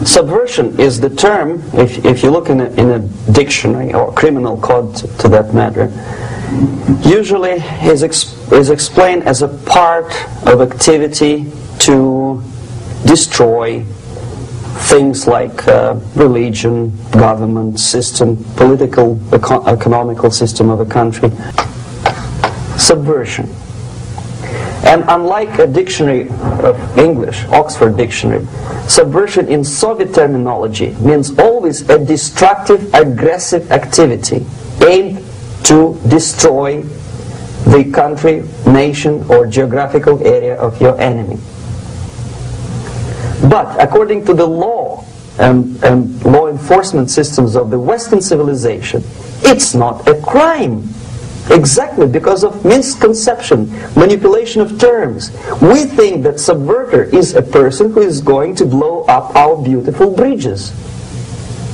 Subversion is the term, if you look in a dictionary or criminal code to that matter, usually is explained as a part of activity to destroy things like religion, government, system, political, economical system of a country. Subversion. And unlike a dictionary of English, Oxford Dictionary, subversion in Soviet terminology means always a destructive, aggressive activity aimed to destroy the country, nation, or geographical area of your enemy. But according to the law and law enforcement systems of the Western civilization, it's not a crime. Exactly because of misconception, manipulation of terms. We think that subverter is a person who is going to blow up our beautiful bridges.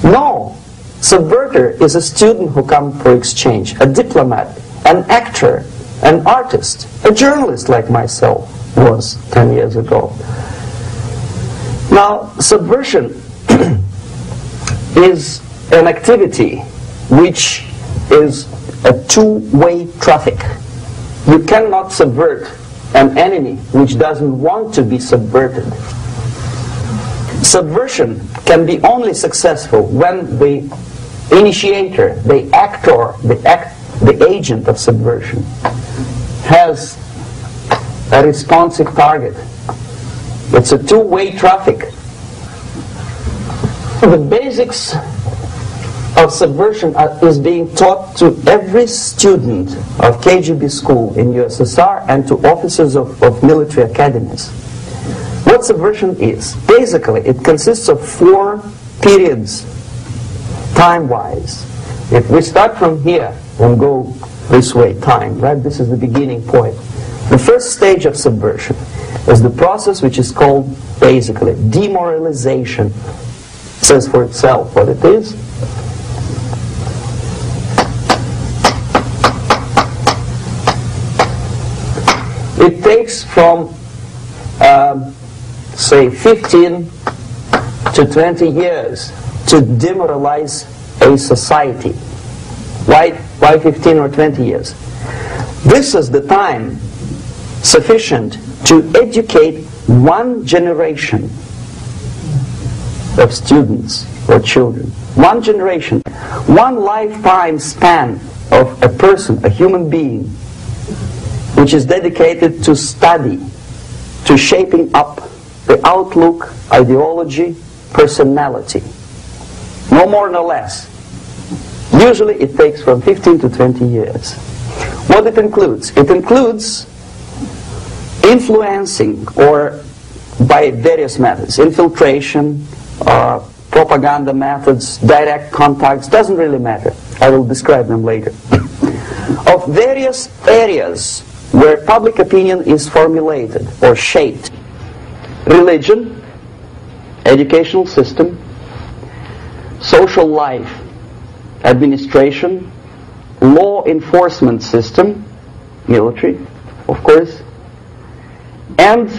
No. Subverter is a student who comes for exchange, a diplomat, an actor, an artist, a journalist like myself was 10 years ago. Now, subversion is an activity which is a two-way traffic. You cannot subvert an enemy which doesn't want to be subverted. Subversion can be only successful when the initiator, the actor, the agent of subversion has a responsive target. It's a two-way traffic. The basics of subversion is being taught to every student of KGB school in USSR and to officers of military academies. What subversion is? Basically, it consists of 4 periods, time-wise. If we start from here and go this way, time, right? This is the beginning point. The first stage of subversion is the process which is called, basically, demoralization. It says for itself what it is. It takes from, say, 15 to 20 years to demoralize a society. Why 15 or 20 years? This is the time sufficient to educate one generation of students or children. One generation, one lifetime span of a person, a human being, which is dedicated to study, to shaping up the outlook, ideology, personality. No more, no less. Usually it takes from 15 to 20 years. What it includes? It includes influencing, or by various methods, infiltration, propaganda methods, direct contacts, doesn't really matter. I will describe them later. Of various areas where public opinion is formulated or shaped. Religion, educational system, social life, administration, law enforcement system, military, of course, and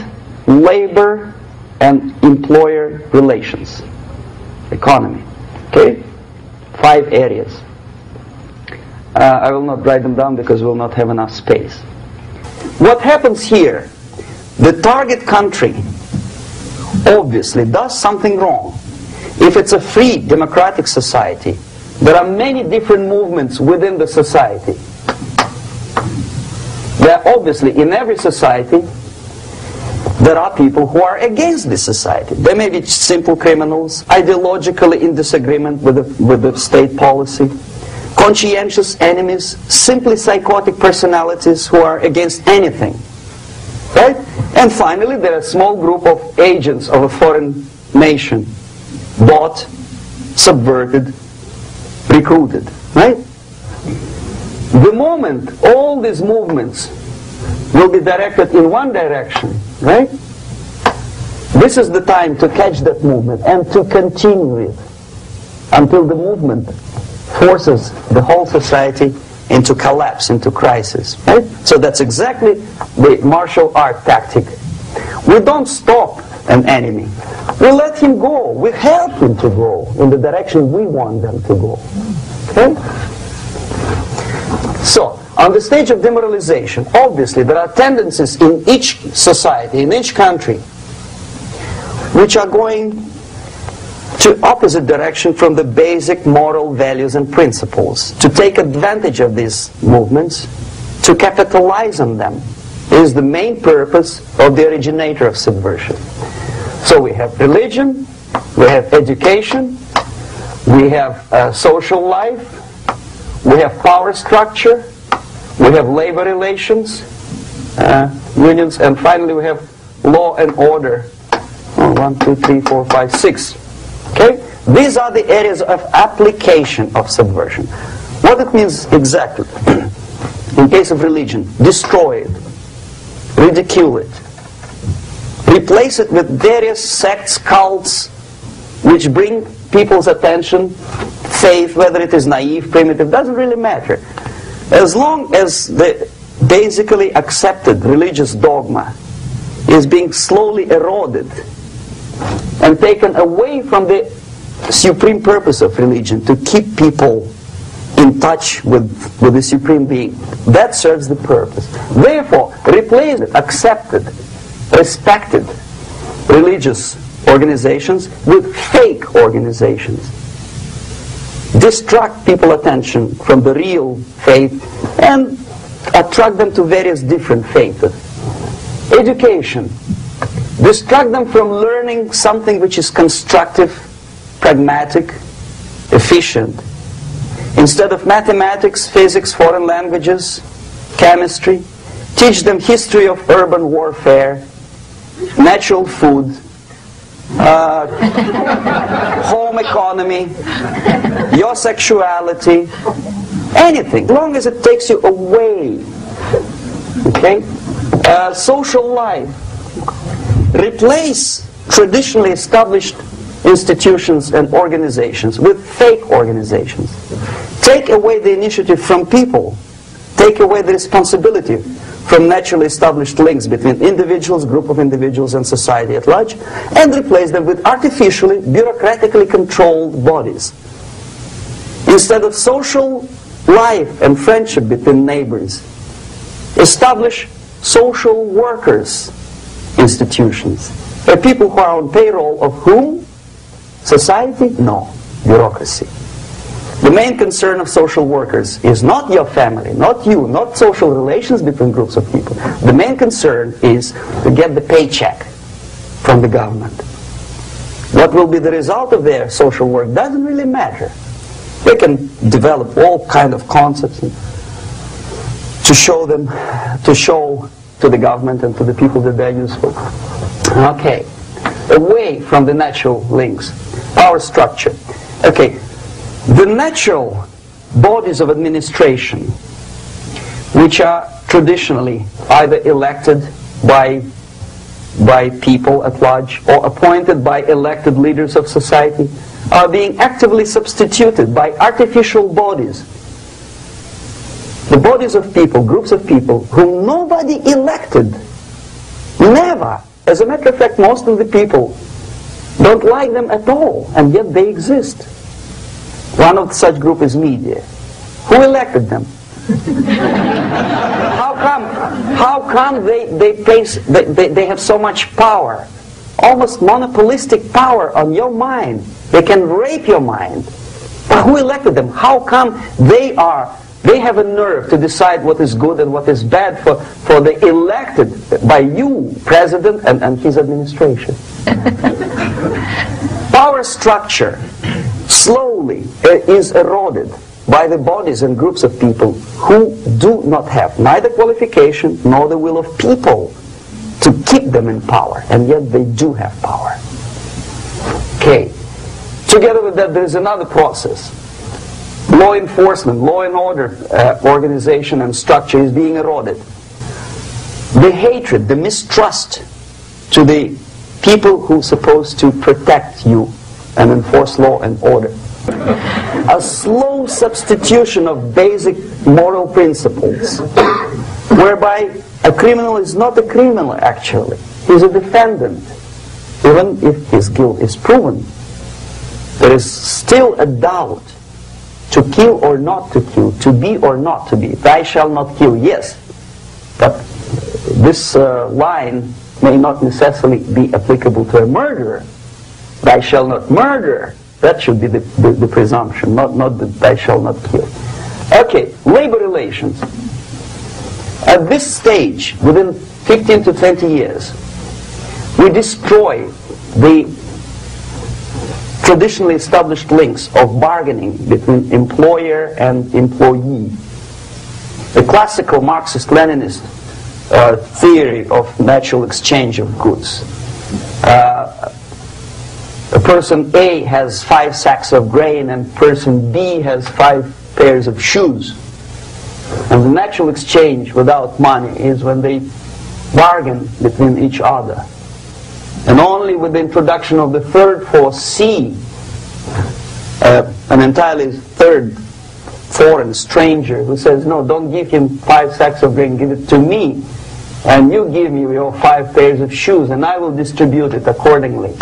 labor and employer relations, economy. Okay? 5 areas. I will not write them down because we will not have enough space. What happens here? The target country obviously does something wrong. If it's a free democratic society, there are many different movements within the society. There are obviously, in every society, there are people who are against this society. They may be simple criminals, ideologically in disagreement with the state policy, conscientious enemies, simply psychotic personalities who are against anything. Right? And finally, there are a small group of agents of a foreign nation, bought, subverted, recruited. Right? The moment all these movements will be directed in one direction, right? This is the time to catch that movement and to continue it until the movement forces the whole society into collapse, into crisis. Right? So that's exactly the martial art tactic. We don't stop an enemy. We let him go. We help him to go in the direction we want them to go. Okay? So, on the stage of demoralization, obviously there are tendencies in each society, in each country, which are going to opposite direction from the basic moral values and principles. To take advantage of these movements, to capitalize on them, is the main purpose of the originator of subversion. So we have religion, we have education, we have social life, we have power structure, we have labor relations, unions, and finally we have law and order. 1, 2, 3, 4, 5, 6. Okay? These are the areas of application of subversion. What it means exactly? In case of religion, destroy it, ridicule it, replace it with various sects, cults, which bring people's attention, faith, whether it is naive, primitive, doesn't really matter. As long as the basically accepted religious dogma is being slowly eroded and taken away from the supreme purpose of religion, to keep people in touch with the Supreme Being, that serves the purpose. Therefore, replace it, accepted, respected religious organizations with fake organizations. Distract people's attention from the real faith and attract them to various different faiths. Education. Distract them from learning something which is constructive, pragmatic, efficient. Instead of mathematics, physics, foreign languages, chemistry, teach them history of urban warfare, natural food, home economy, your sexuality, anything, as long as it takes you away. Okay? Social life. Replace traditionally established institutions and organizations with fake organizations. Take away the initiative from people. Take away the responsibility from naturally established links between individuals, group of individuals, and society at large, and replace them with artificially, bureaucratically controlled bodies. Instead of social life and friendship between neighbors, establish social workers institutions. There are people who are on payroll of whom? Society? No. Bureaucracy. The main concern of social workers is not your family, not you, not social relations between groups of people. The main concern is to get the paycheck from the government. What will be the result of their social work doesn't really matter. They can develop all kind of concepts to show to the government and to the people that they're useful. Okay. Away from the natural links. Power structure. Okay. The natural bodies of administration, which are traditionally either elected by people at large or appointed by elected leaders of society, are being actively substituted by artificial bodies. The bodies of people, groups of people, whom nobody elected. Never. As a matter of fact, most of the people don't like them at all, and yet they exist. One of such group is media. Who elected them? How come they have so much power? Almost monopolistic power on your mind. They can rape your mind. But who elected them? How come they have a nerve to decide what is good and what is bad for the elected by you, president, and his administration? Power structure slowly is eroded by the bodies and groups of people who do not have neither qualification nor the will of people to keep them in power, and yet they do have power. Okay. Together with that, there is another process. Law enforcement, law and order organization and structure is being eroded. The hatred, the mistrust to the people who are supposed to protect you and enforce law and order. A slow substitution of basic moral principles, whereby a criminal is not a criminal actually. He's a defendant. even if his guilt is proven, there is still a doubt to kill or not to kill, to be or not to be. Thou shalt not kill, yes, but this line may not necessarily be applicable to a murderer. Thou shalt not murder, that should be the presumption, not that thou shalt not kill. Okay, labor relations. At this stage, within 15 to 20 years, we destroy the traditionally established links of bargaining between employer and employee. The classical Marxist-Leninist theory of natural exchange of goods. A person A has 5 sacks of grain and person B has 5 pairs of shoes. And the natural exchange without money is when they bargain between each other. And only with the introduction of the third force, C, an entirely third foreign stranger who says, no, don't give him 5 sacks of grain, give it to me, and you give me your 5 pairs of shoes, and I will distribute it accordingly,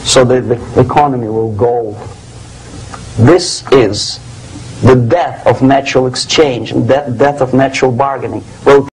so that the economy will go. This is the death of natural exchange and death of natural bargaining. Well,